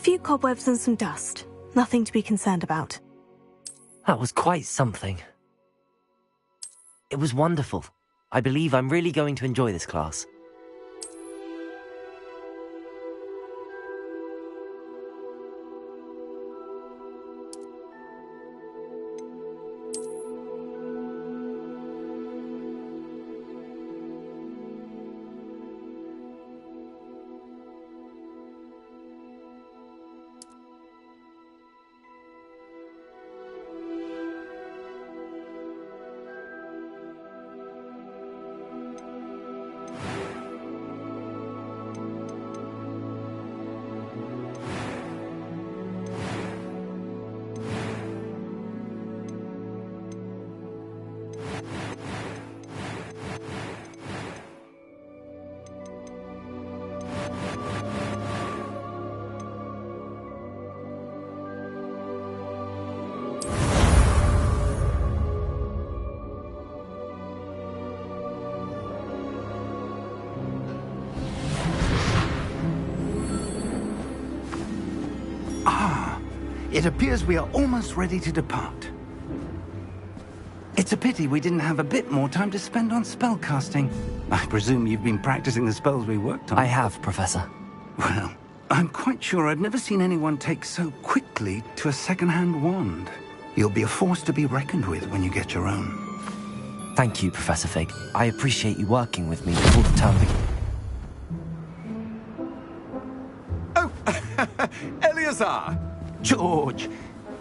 few cobwebs and some dust. Nothing to be concerned about. That was quite something. It was wonderful. I believe I'm really going to enjoy this class. It appears we are almost ready to depart. It's a pity we didn't have a bit more time to spend on spellcasting. I presume you've been practicing the spells we worked on. I have, Professor. Well, I'm quite sure I've never seen anyone take so quickly to a second-hand wand. You'll be a force to be reckoned with when you get your own. Thank you, Professor Fig. I appreciate you working with me before the term begins. Oh, Eleazar! George,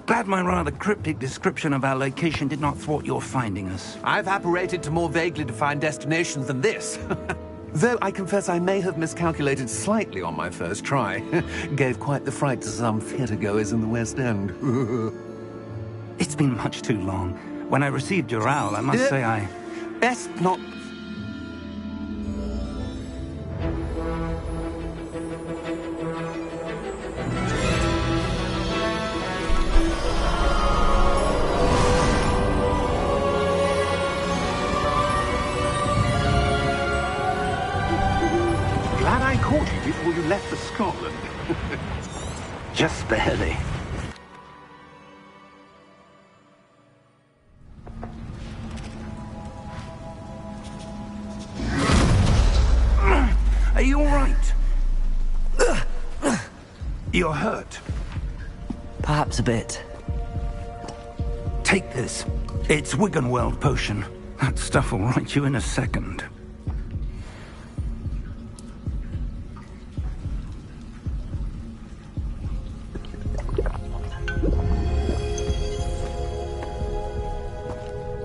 glad my rather cryptic description of our location did not thwart your finding us. I've apparated to more vaguely defined destinations than this. Though I confess I may have miscalculated slightly on my first try. Gave quite the fright to some theatre-goers in the West End. It's been much too long. When I received your owl, I must say I... Best not... Glad I caught you before you left for Scotland. Just barely. Are you all right? You're hurt. Perhaps a bit. Take this. It's Wiggenweld potion. That stuff will right you in a second.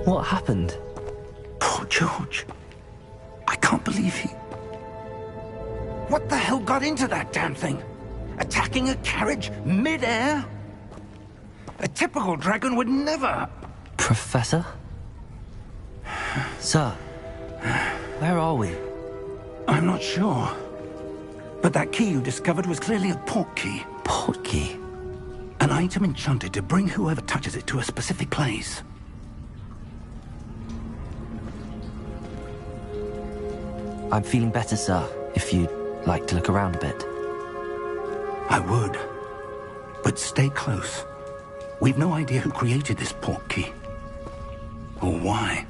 What happened? Poor George. I can't believe he... What the hell got into that damn thing? Attacking a carriage mid-air? A typical dragon would never... Professor? Sir, where are we? I'm not sure. But that key you discovered was clearly a port key. Port key? An item enchanted to bring whoever touches it to a specific place. I'm feeling better, sir, if you'd like to look around a bit. I would. But stay close. We've no idea who created this port key. Or why.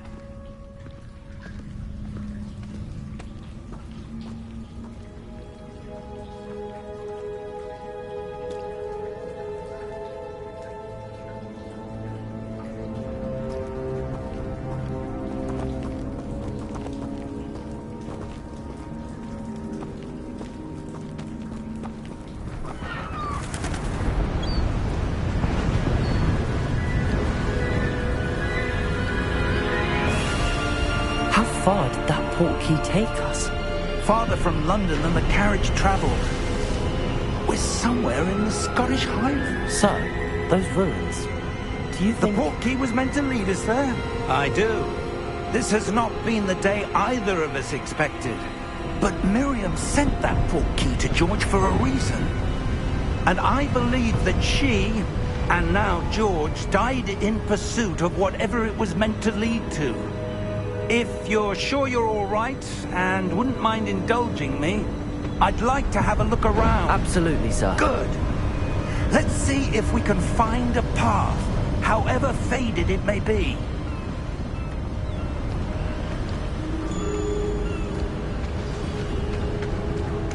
How far did that port key take us? Farther from London than the carriage travelled. We're somewhere in the Scottish Highlands. Sir, those ruins. Do you think... The port key was meant to lead us there? I do. This has not been the day either of us expected. But Miriam sent that port key to George for a reason. And I believe that she, and now George, died in pursuit of whatever it was meant to lead to. If you're sure you're all right, and wouldn't mind indulging me, I'd like to have a look around. Absolutely, sir. Good. Let's see if we can find a path, however faded it may be.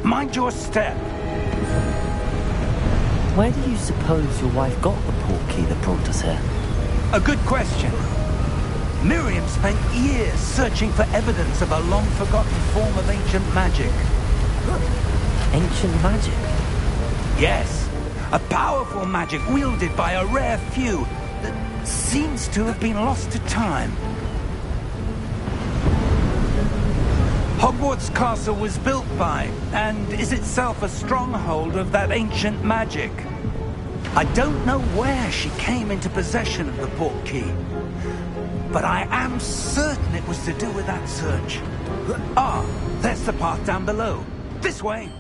Mind your step. Where do you suppose your wife got the portkey that brought us here? A good question. Miriam spent years searching for evidence of a long-forgotten form of ancient magic. Ancient magic? Yes, a powerful magic wielded by a rare few that seems to have been lost to time. Hogwarts Castle was built by, and is itself a stronghold of that ancient magic. I don't know where she came into possession of the portkey, but I am certain it was to do with that search. Ah, there's the path down below. This way.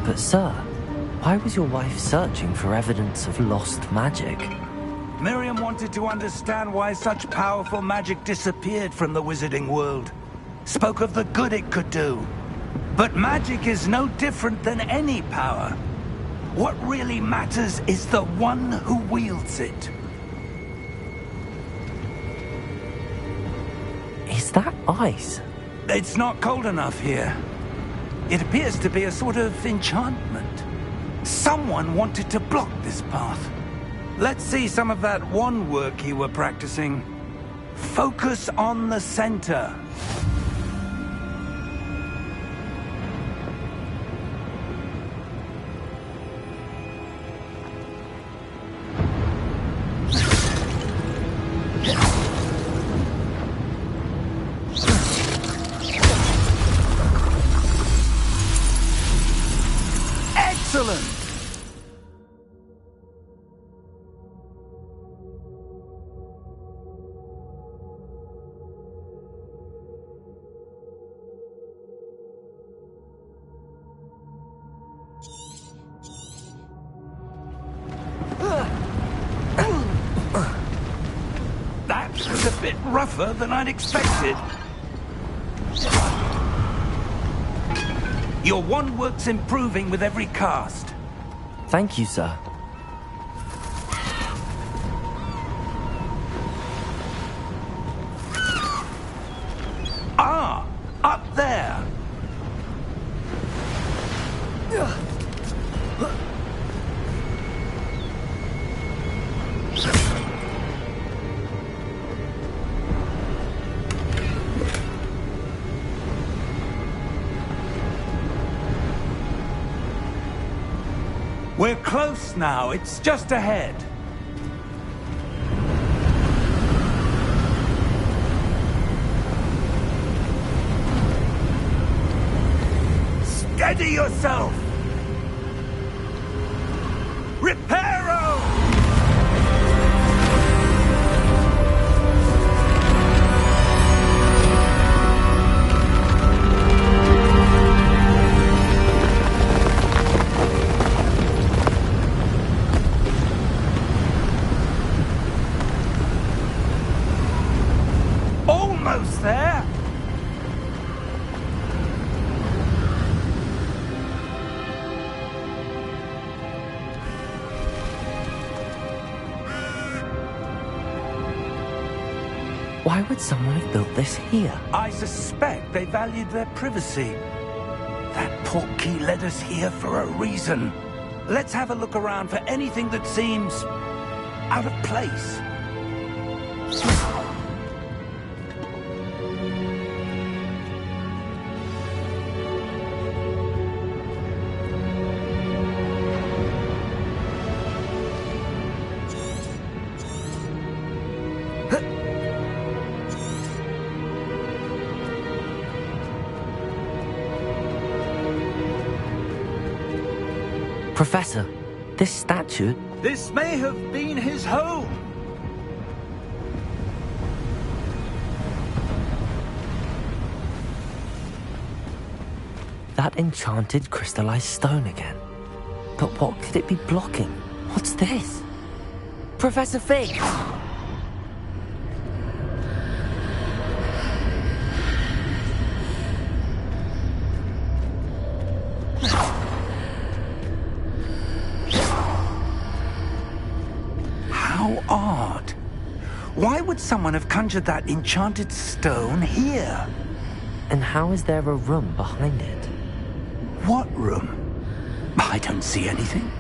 But sir, why was your wife searching for evidence of lost magic? Miriam wanted to understand why such powerful magic disappeared from the wizarding world. Spoke of the good it could do. But magic is no different than any power. What really matters is the one who wields it. Is that ice? It's not cold enough here. It appears to be a sort of enchantment. Someone wanted to block this path. Let's see some of that wand work you were practicing. Focus on the center. Excellent! That was a bit rougher than I'd expected. Your wand work's improving with every cast. Thank you, sir. Ah, up there. We're close now. It's just ahead. Steady yourself! Reparo! Almost there! Why would someone have built this here? I suspect they valued their privacy. That portkey led us here for a reason. Let's have a look around for anything that seems out of place. Professor, this statue... This may have been his home. That enchanted crystallized stone again. But what could it be blocking? What's this? Professor Fig! odd. Why would someone have conjured that enchanted stone here? And how is there a room behind it? What room? I don't see anything.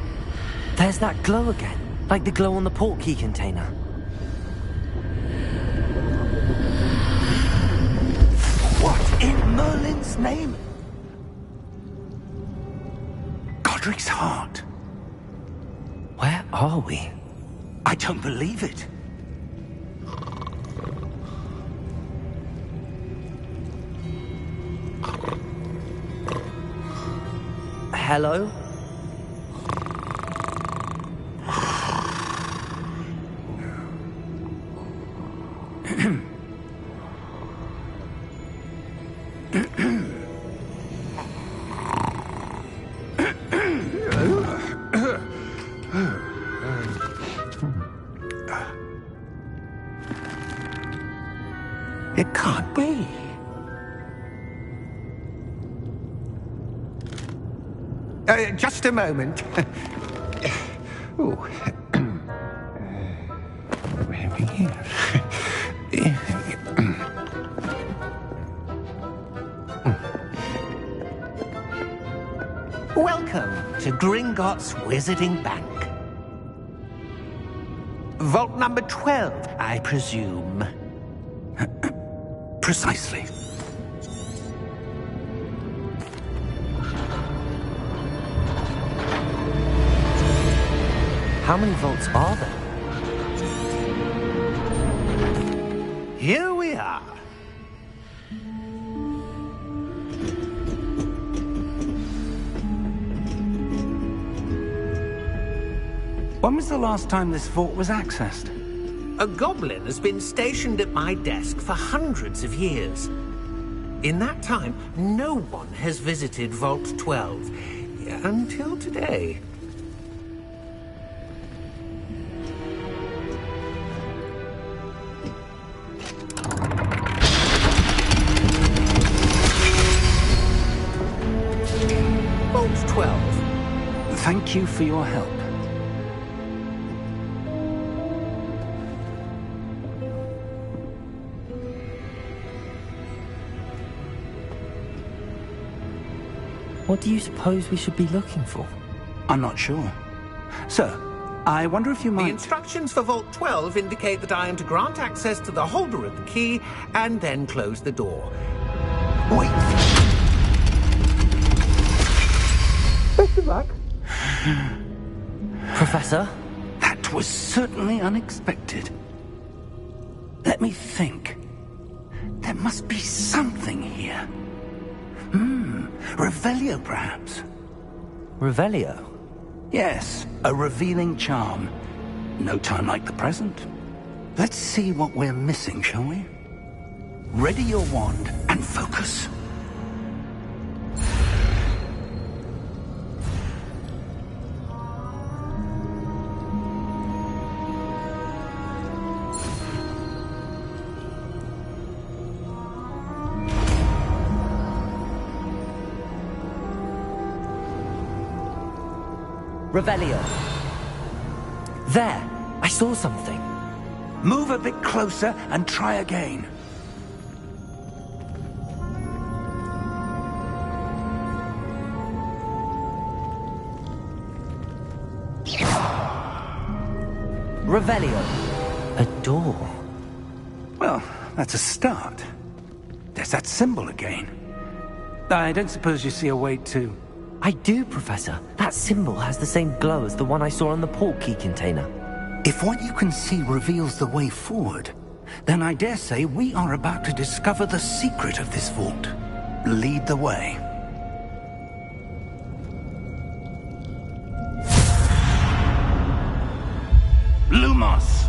There's that glow again, like the glow on the portkey container. What in Merlin's name? Godric's heart. Where are we? I don't believe it. Hello? It can't be. Just a moment. Ooh. Where are we here? Welcome to Gringotts Wizarding Bank. Vault number 12, I presume. Precisely. How many vaults are there? Here we are. When was the last time this vault was accessed? A goblin has been stationed at my desk for hundreds of years. In that time, no one has visited Vault 12. Until today. Vault 12. Thank you for your help. What do you suppose we should be looking for? I'm not sure. Sir, I wonder if you The might... instructions for Vault 12 indicate that I am to grant access to the holder of the key and then close the door. Wait! Best of luck. Professor? That was certainly unexpected. Let me think. There must be something here. Revelio, perhaps? Revelio? Yes, a revealing charm. No time like the present. Let's see what we're missing, shall we? Ready your wand and focus. Revelio. There! I saw something. Move a bit closer and try again. Revelio. A door. Well, that's a start. There's that symbol again. I don't suppose you see a way to... I do, Professor. That symbol has the same glow as the one I saw on the portkey container. If what you can see reveals the way forward, then I dare say we are about to discover the secret of this vault. Lead the way. Lumos!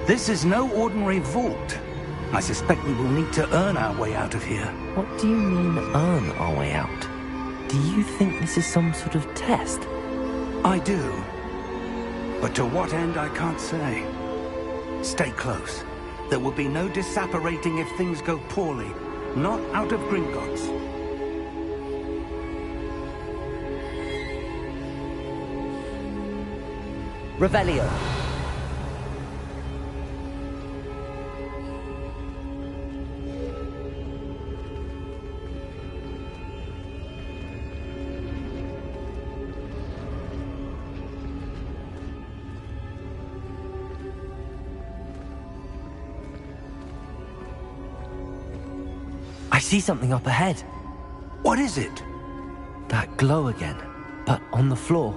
This is no ordinary vault. I suspect we will need to earn our way out of here. What do you mean, earn our way out? Do you think this is some sort of test? I do. But to what end, I can't say. Stay close. There will be no disapparating if things go poorly. Not out of Gringotts. Revelio. I see something up ahead. What is it? That glow again, but on the floor.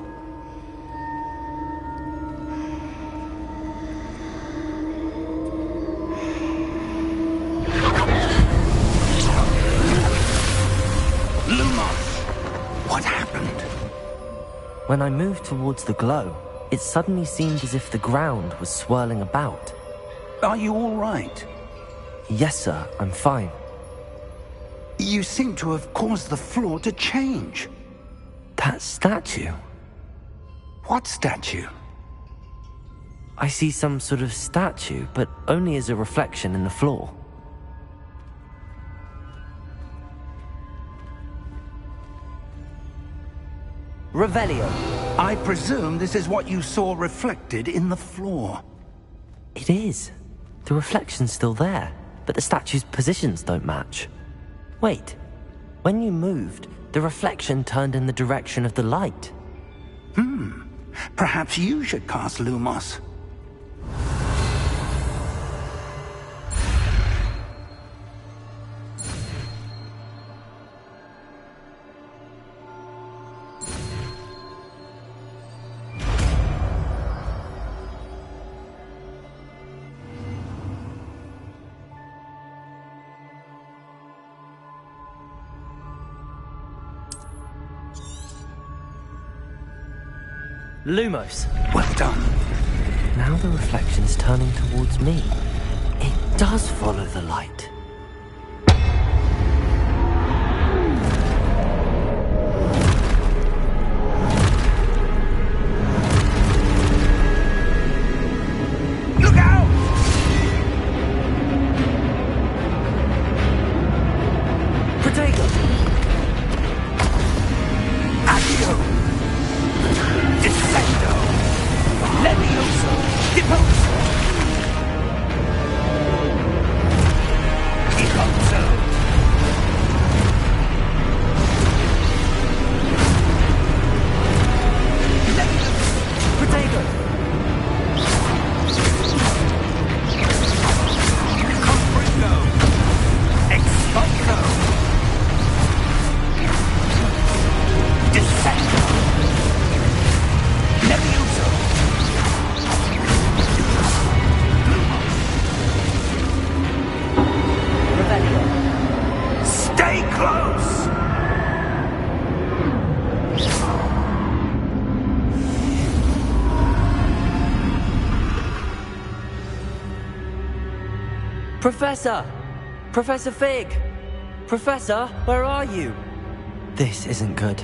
Lumos! What happened? When I moved towards the glow, it suddenly seemed as if the ground was swirling about. Are you all right? Yes, sir, I'm fine. You seem to have caused the floor to change. That statue? What statue? I see some sort of statue, but only as a reflection in the floor. Revelio. I presume this is what you saw reflected in the floor. It is. The reflection's still there, but the statue's positions don't match. Wait. When you moved, the reflection turned in the direction of the light. Perhaps you should cast Lumos. Lumos. Well done. Now the reflection's turning towards me. It does follow the light. Look out! Protego! Accio! Descendo! Levioso! Deposo! Deposo! Protego! Confringo! Expulso! Descendo! Levioso! Revelio. Stay close! Professor! Professor Fig! Professor, where are you? This isn't good.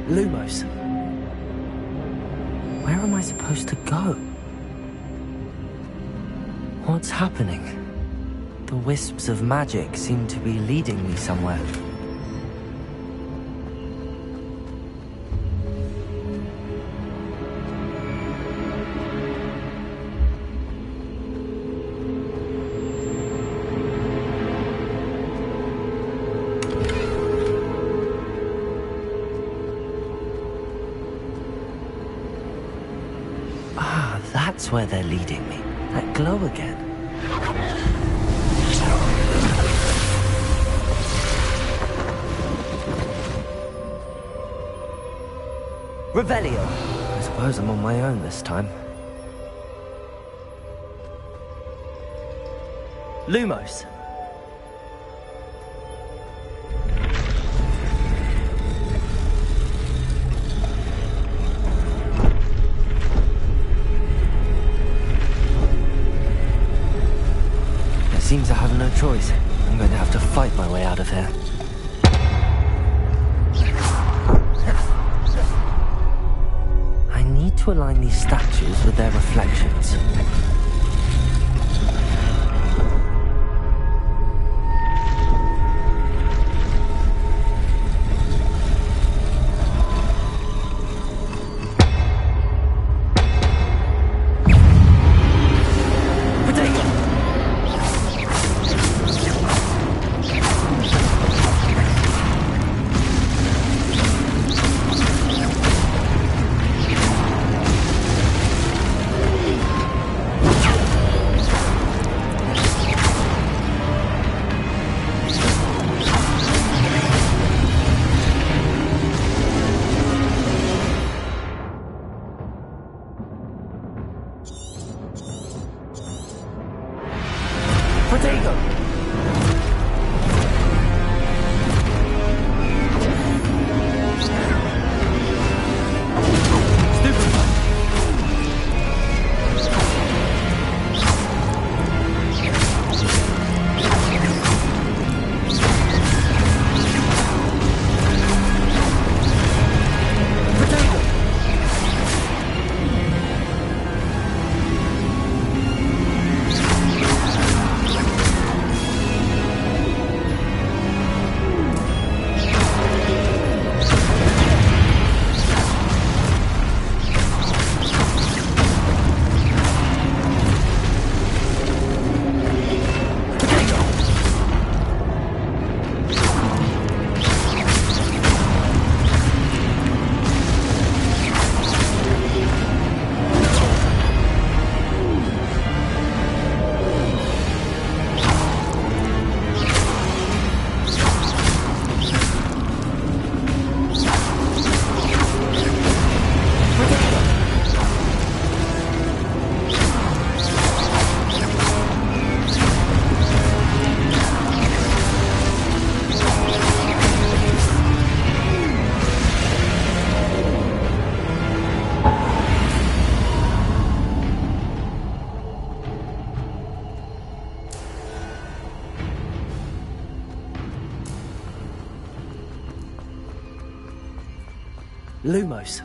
Lumos. Where am I supposed to go? What's happening? The wisps of magic seem to be leading me somewhere. Ah, that's where they're leading me. That glow again. Revelio. I suppose I'm on my own this time. Lumos. It seems I have no choice. I'm going to have to fight my way out of here. I to align these statues with their reflections. Lumos.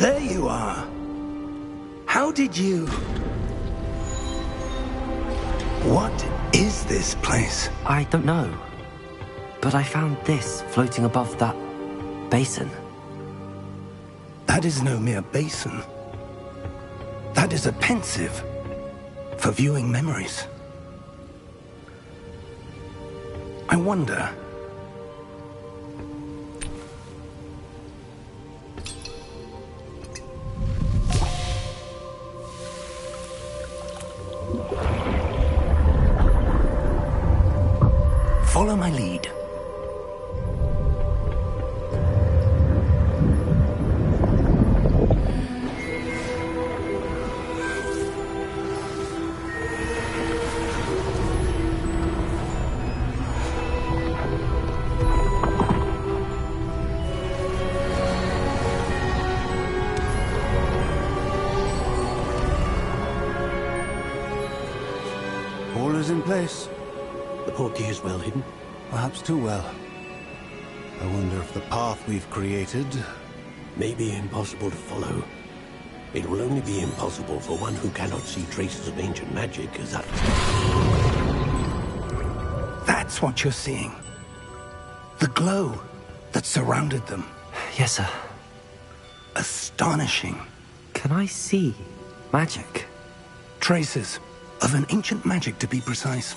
There you are. How did you... What is this place? I don't know. But I found this floating above that basin. That is no mere basin. That is a pensive for viewing memories. I wonder... Follow my lead. All is in place. The portkey is well hidden. Perhaps too well. I wonder if the path we've created... May be impossible to follow. It will only be impossible for one who cannot see traces of ancient magic as that... That's what you're seeing. The glow that surrounded them. Yes, sir. Astonishing. Can I see magic? Traces of an ancient magic, to be precise.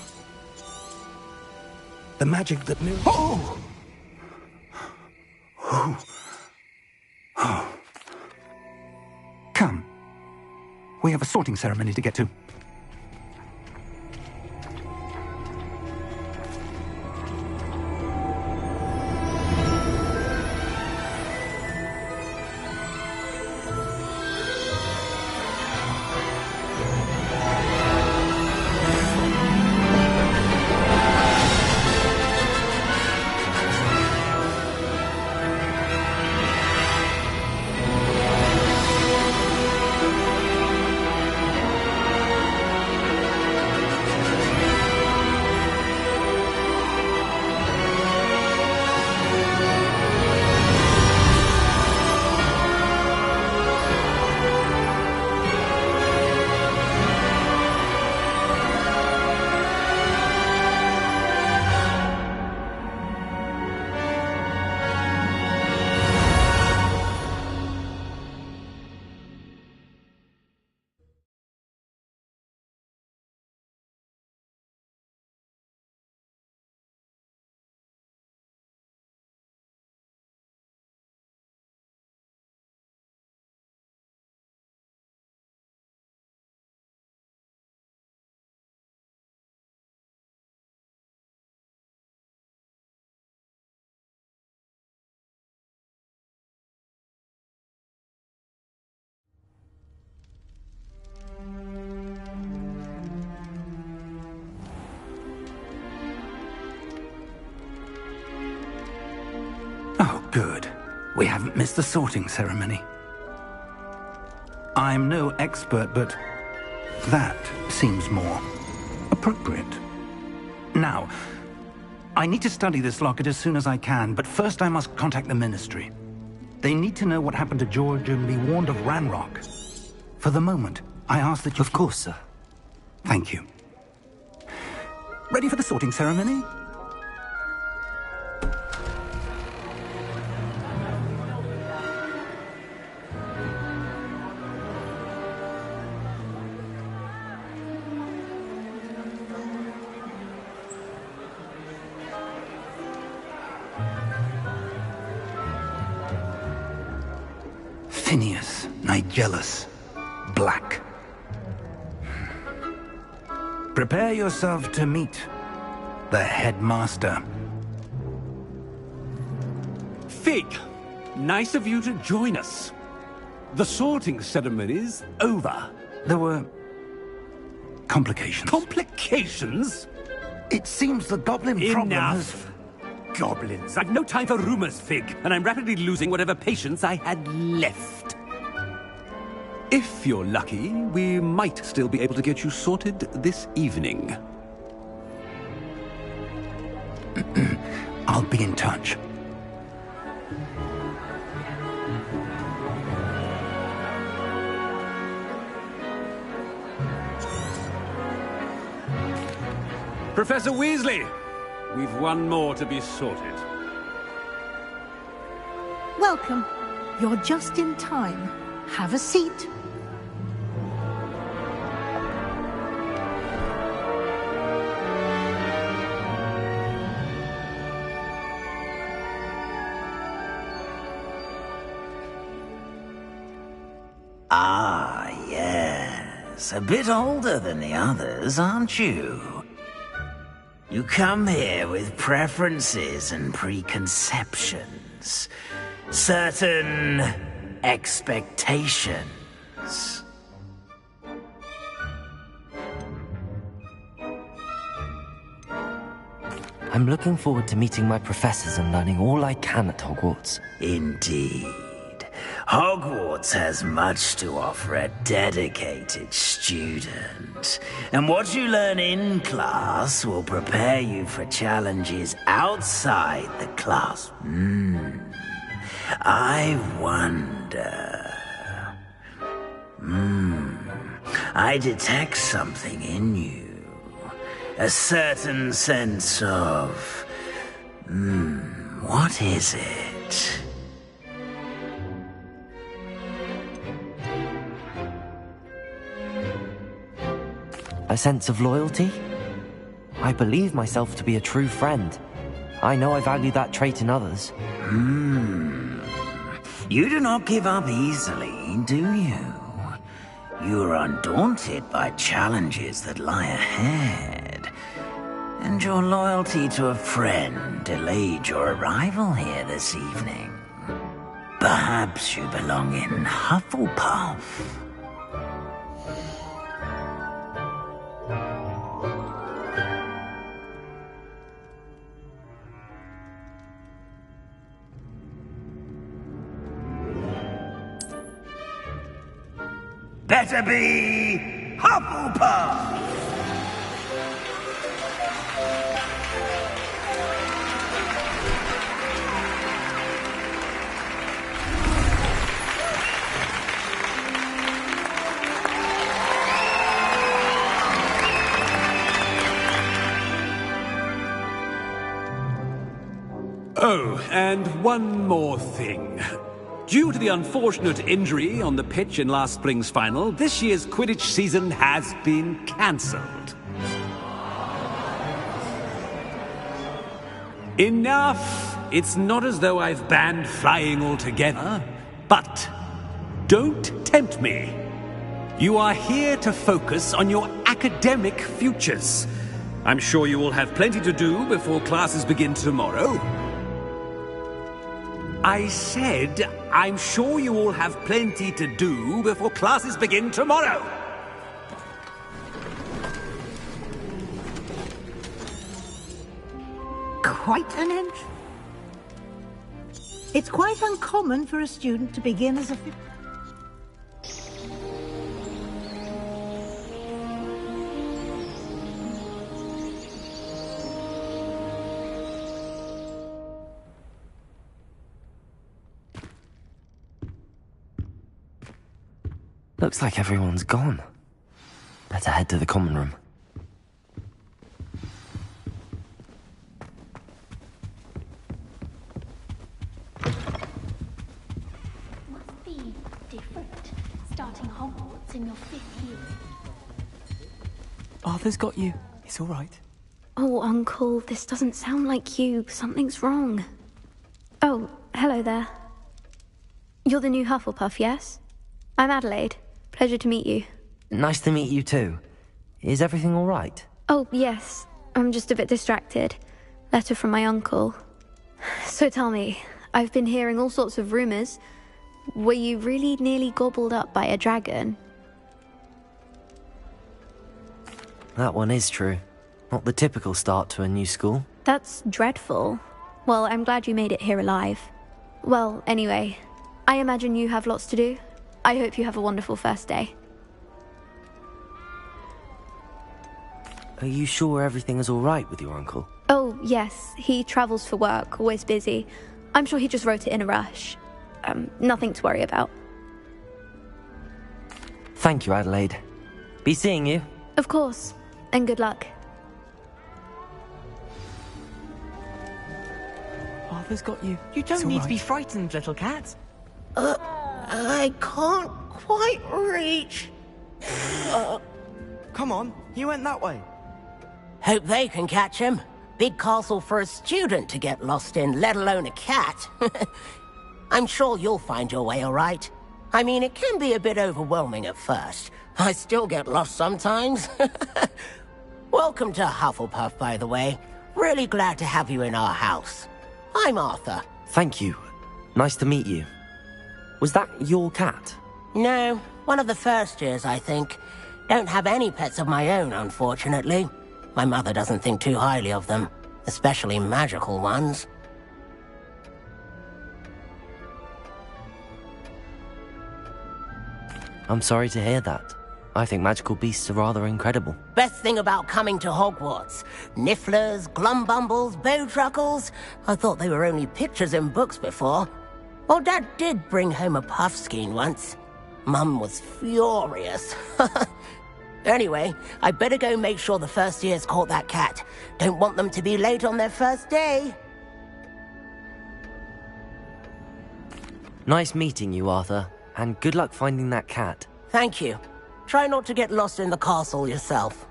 The magic that mirrors... Oh! Oh! Oh. We have a sorting ceremony to get to. Oh, good. We haven't missed the sorting ceremony. I'm no expert, but that seems more appropriate. Now, I need to study this locket as soon as I can, but first I must contact the Ministry. They need to know what happened to George and be warned of Ranrock. For the moment, I ask that you... Of course, sir. Thank you. Ready for the sorting ceremony? Phineas, Nigellus, Black. Prepare yourself to meet the headmaster. Fig, nice of you to join us. The sorting ceremony's over. There were complications. Complications? It seems the goblin problem has... Enough! Goblins. I've no time for rumors, Fig, and I'm rapidly losing whatever patience I had left. If you're lucky, we might still be able to get you sorted this evening. I'll be in touch. Professor Weasley, we've one more to be sorted. Welcome. You're just in time. Have a seat. Ah, yes. A bit older than the others, aren't you? You come here with preferences and preconceptions. Certain expectations. I'm looking forward to meeting my professors and learning all I can at Hogwarts. Indeed. Hogwarts has much to offer a dedicated student. And what you learn in class will prepare you for challenges outside the class. I wonder... I detect something in you. A certain sense of... what is it? A sense of loyalty? I believe myself to be a true friend. I know I value that trait in others. You do not give up easily, do you? You are undaunted by challenges that lie ahead. And your loyalty to a friend delayed your arrival here this evening. Perhaps you belong in Hufflepuff. Better be Hufflepuff! Oh, and one more thing. Due to the unfortunate injury on the pitch in last spring's final, this year's Quidditch season has been cancelled. Enough! It's not as though I've banned flying altogether, but don't tempt me. You are here to focus on your academic futures. I'm sure you will have plenty to do before classes begin tomorrow. I said, I'm sure you all have plenty to do before classes begin tomorrow. Quite an entry. It's quite uncommon for a student to begin as a... Looks like everyone's gone. Better head to the common room. Must be different, starting Hogwarts in your 5th year. Arthur's got you. It's all right. Oh, Uncle, this doesn't sound like you. Something's wrong. Oh, hello there. You're the new Hufflepuff, yes? I'm Adelaide. Pleasure to meet you. Nice to meet you too. Is everything all right? Oh, yes. I'm just a bit distracted. Letter from my uncle. So tell me, I've been hearing all sorts of rumors. Were you really nearly gobbled up by a dragon? That one is true. Not the typical start to a new school. That's dreadful. Well, I'm glad you made it here alive. Well, anyway, I imagine you have lots to do. I hope you have a wonderful first day. Are you sure everything is all right with your uncle? Oh, yes. He travels for work, always busy. I'm sure he just wrote it in a rush. Nothing to worry about. Thank you, Adelaide. Be seeing you. Of course. And good luck. Arthur's got you. You don't need to be frightened, little cat. I can't quite reach. Come on, you went that way. Hope they can catch him. Big castle for a student to get lost in, let alone a cat. I'm sure you'll find your way all right. I mean, it can be a bit overwhelming at first. I still get lost sometimes. Welcome to Hufflepuff, by the way. Really glad to have you in our house. I'm Arthur. Thank you. Nice to meet you. Was that your cat? No, one of the first years, I think. Don't have any pets of my own, unfortunately. My mother doesn't think too highly of them, especially magical ones. I'm sorry to hear that. I think magical beasts are rather incredible. Best thing about coming to Hogwarts. Nifflers, glumbumbles, bowtruckles. I thought they were only pictures in books before. Well, Dad did bring home a puffskein once. Mum was furious. Anyway, I better go make sure the first years caught that cat. Don't want them to be late on their first day. Nice meeting you, Arthur. And good luck finding that cat. Thank you. Try not to get lost in the castle yourself.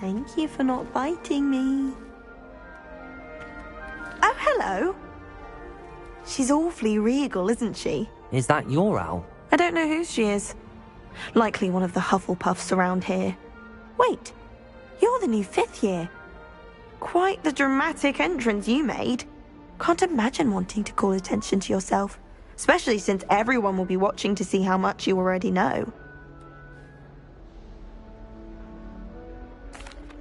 Thank you for not biting me. Oh, hello. She's awfully regal, isn't she? Is that your owl? I don't know whose she is. Likely one of the Hufflepuffs around here. Wait, you're the new 5th year. Quite the dramatic entrance you made. Can't imagine wanting to call attention to yourself, especially since everyone will be watching to see how much you already know.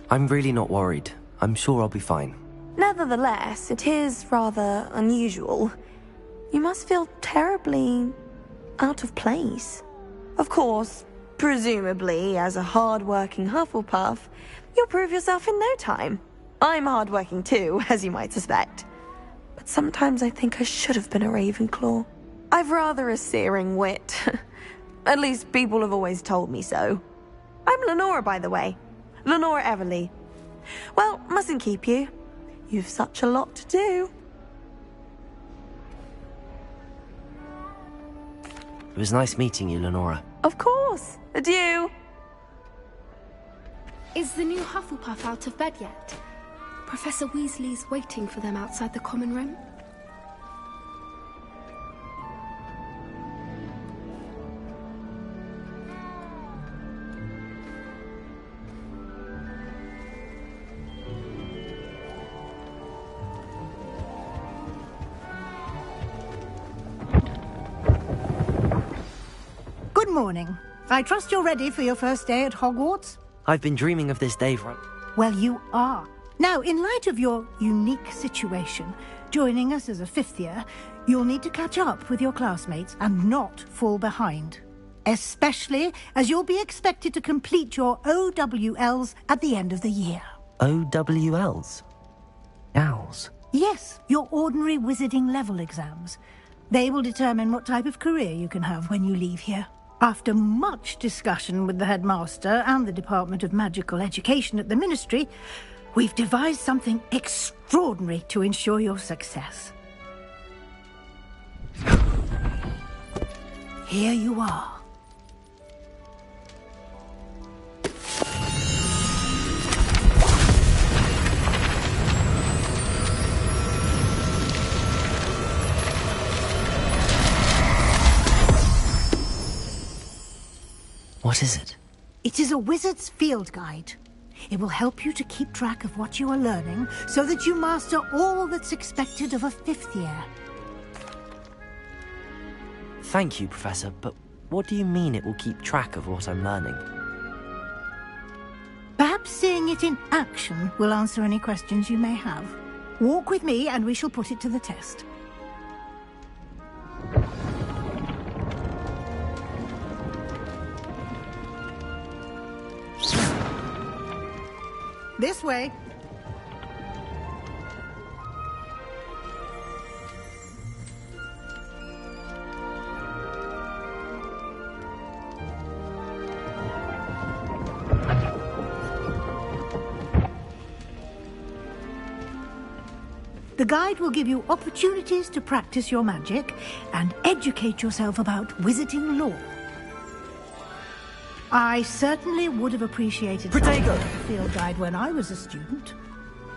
I'm really not worried. I'm sure I'll be fine. Nevertheless, it is rather unusual. You must feel terribly out of place. Of course, presumably, as a hard-working Hufflepuff, you'll prove yourself in no time. I'm hard-working too, as you might suspect. But sometimes I think I should have been a Ravenclaw. I've rather a searing wit. At least people have always told me so. I'm Lenora, by the way. Lenora Everly. Well, mustn't keep you. You've such a lot to do. It was nice meeting you, Lenora. Of course. Adieu. Is the new Hufflepuff out of bed yet? Professor Weasley's waiting for them outside the common room. Good morning. I trust you're ready for your first day at Hogwarts? I've been dreaming of this day for... Well, you are. Now, in light of your unique situation, joining us as a 5th year, you'll need to catch up with your classmates and not fall behind. Especially as you'll be expected to complete your OWLs at the end of the year. OWLs? Owls? Yes, your ordinary wizarding level exams. They will determine what type of career you can have when you leave here. After much discussion with the headmaster and the Department of Magical Education at the Ministry, we've devised something extraordinary to ensure your success. Here you are. What is it? It is a wizard's field guide. It will help you to keep track of what you are learning so that you master all that's expected of a 5th year. Thank you, Professor, but what do you mean it will keep track of what I'm learning? Perhaps seeing it in action will answer any questions you may have. Walk with me and we shall put it to the test. This way. The guide will give you opportunities to practice your magic and educate yourself about wizarding lore. I certainly would have appreciated a field guide when I was a student.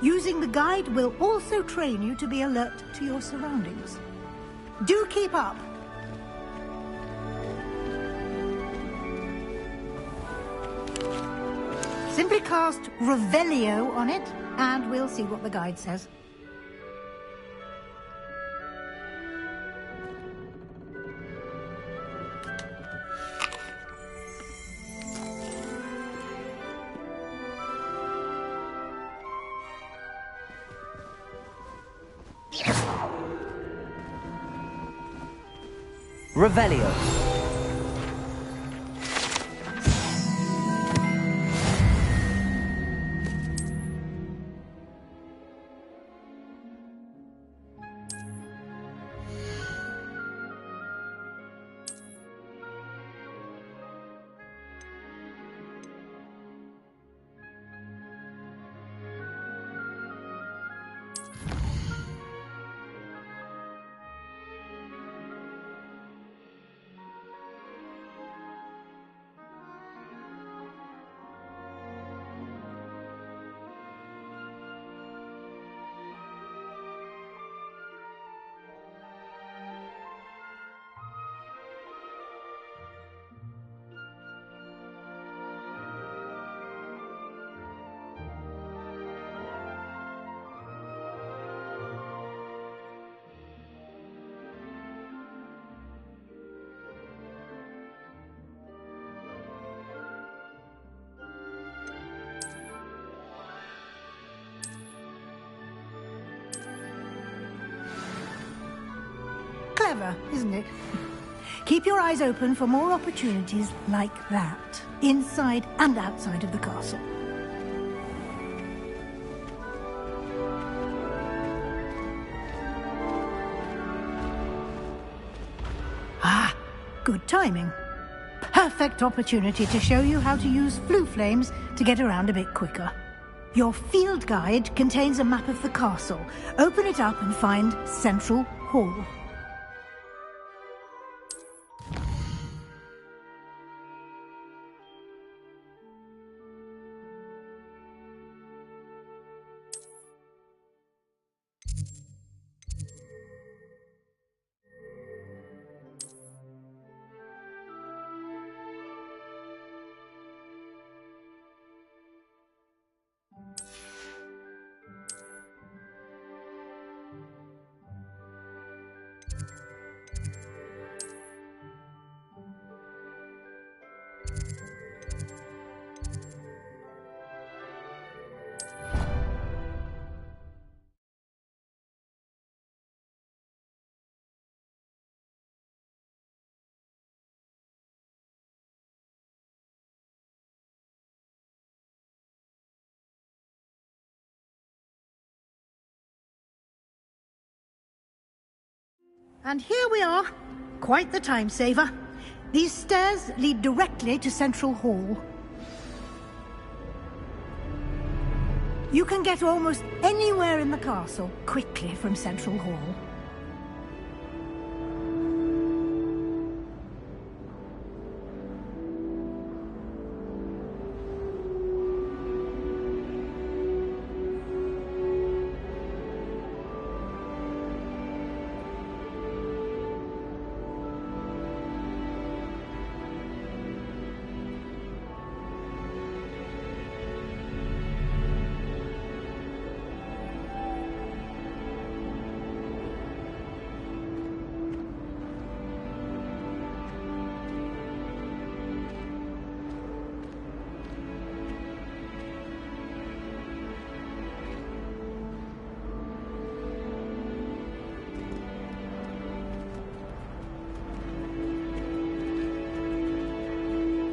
Using the guide will also train you to be alert to your surroundings. Do keep up. Simply cast Revelio on it, and we'll see what the guide says. Revelio. clever, isn't it? Keep your eyes open for more opportunities like that, inside and outside of the castle. Ah, good timing. Perfect opportunity to show you how to use flue flames to get around a bit quicker. Your field guide contains a map of the castle. Open it up and find Central Hall. And here we are. Quite the time saver. These stairs lead directly to Central Hall. You can get almost anywhere in the castle quickly from Central Hall.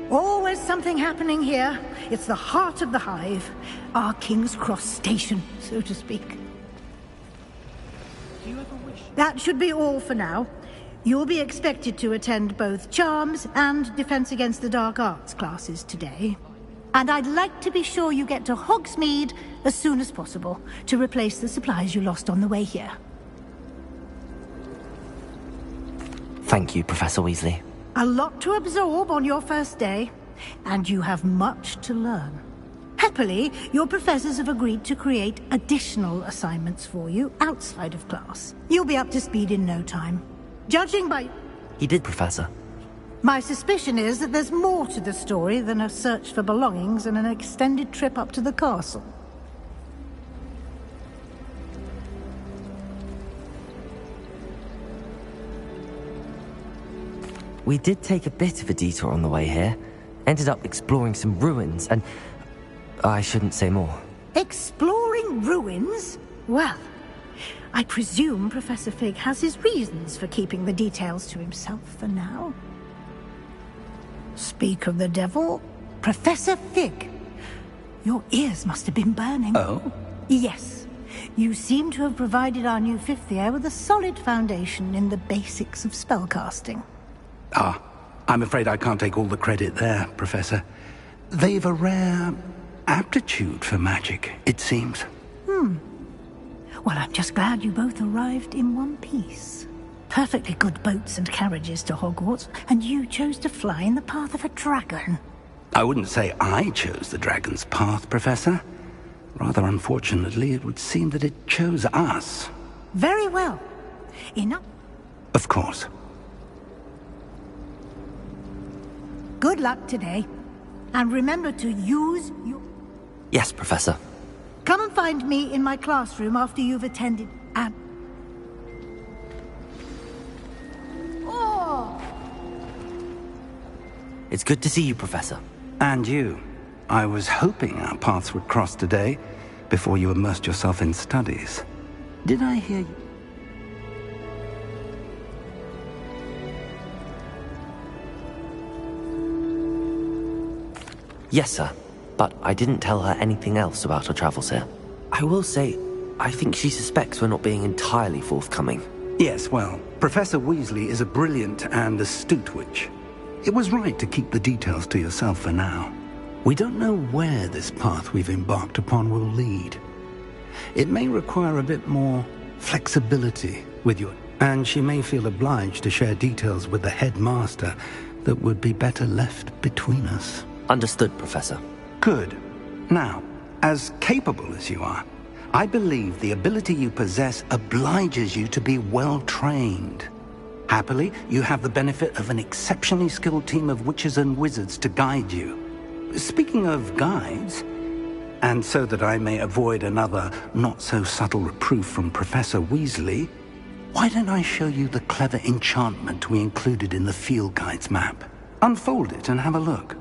Always something happening here. It's the heart of the hive. Our King's Cross station, so to speak. Do you ever wish? That should be all for now. You'll be expected to attend both Charms and Defense Against the Dark Arts classes today. And I'd like to be sure you get to Hogsmeade as soon as possible to replace the supplies you lost on the way here. Thank you, Professor Weasley. A lot to absorb on your first day, and you have much to learn. Happily, your professors have agreed to create additional assignments for you outside of class. You'll be up to speed in no time. Judging by... He did, Professor. My suspicion is that there's more to the story than a search for belongings and an extended trip up to the castle. We did take a bit of a detour on the way here. Ended up exploring some ruins, and I shouldn't say more. Exploring ruins? Well, I presume Professor Fig has his reasons for keeping the details to himself for now. Speak of the devil, Professor Fig. Your ears must have been burning. Oh? Yes. You seem to have provided our new fifth year with a solid foundation in the basics of spellcasting. Ah, I'm afraid I can't take all the credit there, Professor. They've a rare aptitude for magic, it seems. Well, I'm just glad you both arrived in one piece. Perfectly good boats and carriages to Hogwarts, and you chose to fly in the path of a dragon. I wouldn't say I chose the dragon's path, Professor. Rather unfortunately, it would seem that it chose us. Very well. Enough. Of course. Good luck today. And remember to use your... Yes, Professor. Come and find me in my classroom after you've attended and... Oh! It's good to see you, Professor. And you. I was hoping our paths would cross today, before you immersed yourself in studies. Did I hear you? Yes, sir. But I didn't tell her anything else about our travels here. I will say, I think she suspects we're not being entirely forthcoming. Yes, well, Professor Weasley is a brilliant and astute witch. It was right to keep the details to yourself for now. We don't know where this path we've embarked upon will lead. It may require a bit more flexibility with you, and she may feel obliged to share details with the headmaster that would be better left between us. Understood, Professor. Good. Now, as capable as you are, I believe the ability you possess obliges you to be well trained. Happily, you have the benefit of an exceptionally skilled team of witches and wizards to guide you. Speaking of guides, and so that I may avoid another not-so-subtle reproof from Professor Weasley, why don't I show you the clever enchantment we included in the field guide's map? Unfold it and have a look.